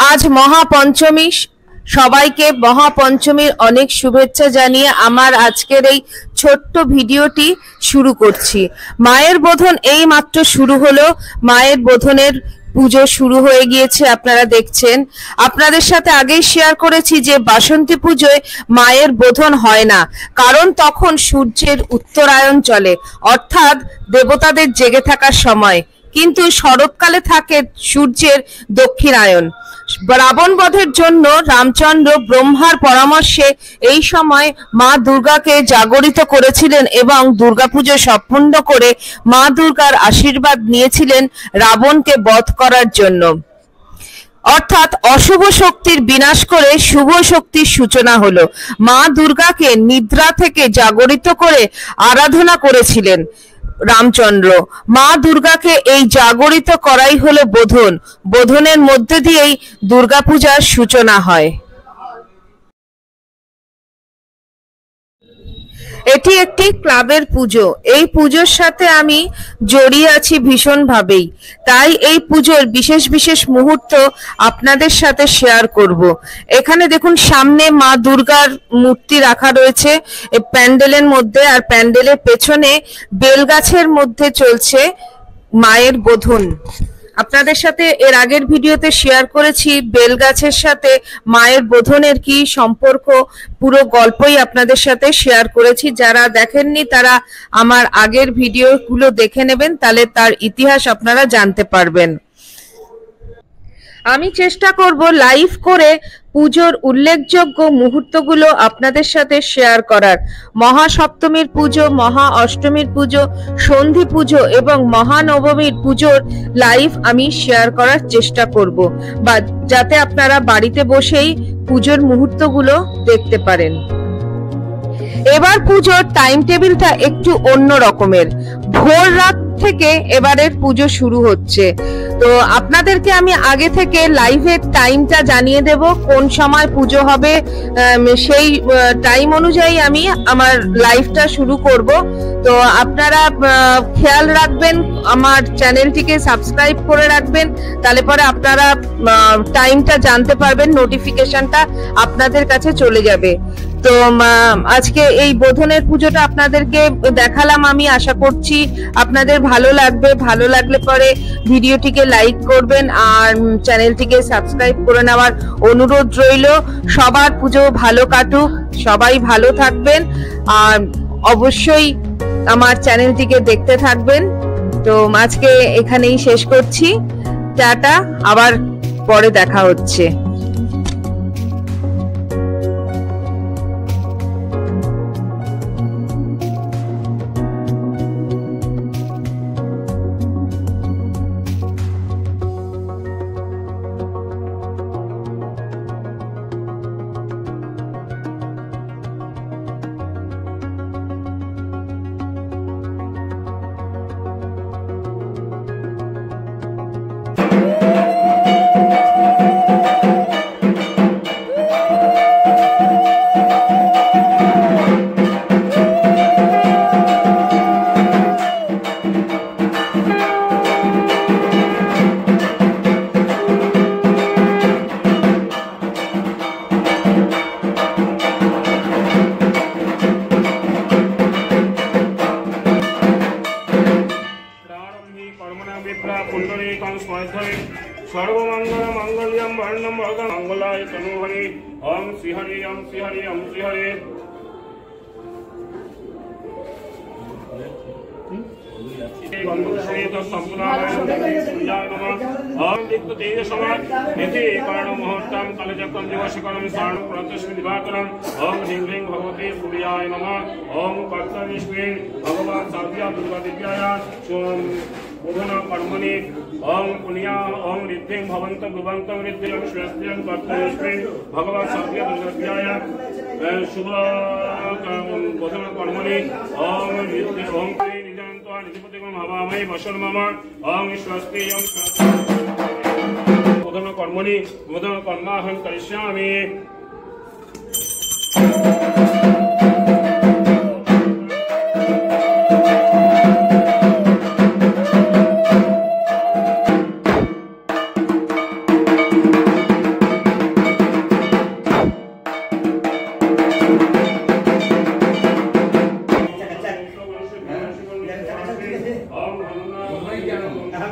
आज महापंचमी সবাইকে মহাপঞ্চমীর অনেক শুভেচ্ছা জানিয়ে আমার আজকের এই ছোট্ট ভিডিওটি শুরু করছি। মায়ের বোধন এই মাত্র শুরু হলো। মায়ের বোধনের পুজো শুরু হয়ে গিয়েছে, আপনারা দেখছেন। আপনাদের সাথে আগেই শেয়ার করেছি যে বাসন্তী পুজোয় মায়ের বোধন হয় না, কারণ তখন সূর্যের উত্তরায়ণ চলে, অর্থাৎ দেবতাদের জেগে থাকার সময়, কিন্তু শরৎকালে থাকে সূর্যের দক্ষিণায়ন। রাবণ বধের জন্য রামচন্দ্র ব্রহ্মার পরামর্শে এই সময় মা দুর্গাকে জাগরিত করেছিলেন এবং দুর্গাপুজো সম্পূর্ণ করে মা দুর্গার আশীর্বাদ নিয়েছিলেন রাবণকে বধ করার জন্য। অর্থাৎ অশুভ শক্তির বিনাশ করে শুভ শক্তির সূচনা হলো। মা দুর্গাকে নিদ্রা থেকে জাগরিত করে আরাধনা করেছিলেন রামচন্দ্র। মা দুর্গাকে এই জাগরিত করাই হলো বোধন। বোধনের মধ্যে দিয়েই দুর্গাপূজার সূচনা হয়। এটি একটি ক্লাবের পুজো। এই পুজোর সাথে আমি জড়িয়ে আছি ভীষণভাবেই, তাই এই পুজোর বিশেষ বিশেষ মুহূর্ত আপনাদের সাথে শেয়ার করব। এখানে দেখুন, সামনে মা দুর্গার মূর্তি রাখা রয়েছে প্যান্ডেলের মধ্যে, আর প্যান্ডেলের পেছনে বেলগাছের মধ্যে চলছে মায়ের বোধন। আপনাদের সাথে এর আগের ভিডিওতে শেয়ার করেছি বেলগাছের সাথে মায়ের বোধনের কি সম্পর্ক, পুরো গল্পই আপনাদের সাথে শেয়ার করেছি। যারা দেখেননি তারা আমার আগের ভিডিওগুলো দেখে নেবেন, তাহলে তার ইতিহাস আপনারা জানতে পারবেন। আমি চেষ্টা করব লাইভ করে পুজোর উল্লেখযোগ্য মুহূর্তগুলো আপনাদের সাথে শেয়ার করার। মহাসপ্তমীর পুজো, মহা অষ্টমীর পুজো, সন্ধি পুজো এবং মহানবমীর পুজোর লাইভ আমি শেয়ার করার চেষ্টা করব, বা যাতে আপনারা বাড়িতে বসেই পুজোর মুহূর্তগুলো দেখতে পারেন। এবার পুজোর টাইম টেবিলটা একটু অন্য রকমের। ভোর রাত থেকে এবারের পুজো শুরু হচ্ছে, তো আপনাদেরকে আমি আগে থেকে লাইভের টাইমটা জানিয়ে দেব, কোন সময় পুজো হবে সেই টাইম অনুযায়ী আমি আমার লাইভটা শুরু করব। তো আপনারা খেয়াল রাখবেন, আমার চ্যানেলটিকে সাবস্ক্রাইব করে রাখবেন, তাহলে পরে আপনারা টাইমটা জানতে পারবেন, নোটিফিকেশনটা আপনাদের কাছে চলে যাবে। তো আজকে এই বোধনের পুজোটা আপনাদেরকে দেখালাম। আমি আশা করছি আপনাদের ভালো লাগবে। ভালো লাগলে পরে ভিডিওটিকে লাইক করবেন আর চ্যানেলটিকে সাবস্ক্রাইব করে নেওয়ার অনুরোধ রইল। সবার পুজো ভালো কাটুক, সবাই ভালো থাকবেন, আর অবশ্যই আমার চ্যানেলটিকে দেখতে থাকবেন। তো আজকে এখানেই শেষ করছি। টাটা, আবার পরে দেখা হচ্ছে। सर्वमंगल मंगल्यम वर्णम मंगलाय तनुहरि। ओम श्री हरि ओम श्री हरि ओम श्री हरि। बोधन कर्मणि ओम पुण्या ओम रिद्धिं भवन्तं भुवन्तं रिद्धिं श्रेष्ठं कर्तव्यस्मिं भगवान् सर्वे दुर्गाय शुभ बोधन कर्मणि ओम रिद्धि ओम निजन्तो निजपतिं भवामहि वशन मम ओम स्वस्ति ओम बोधन कर्मणि बोधन कर्माहं करिष्यामि। Om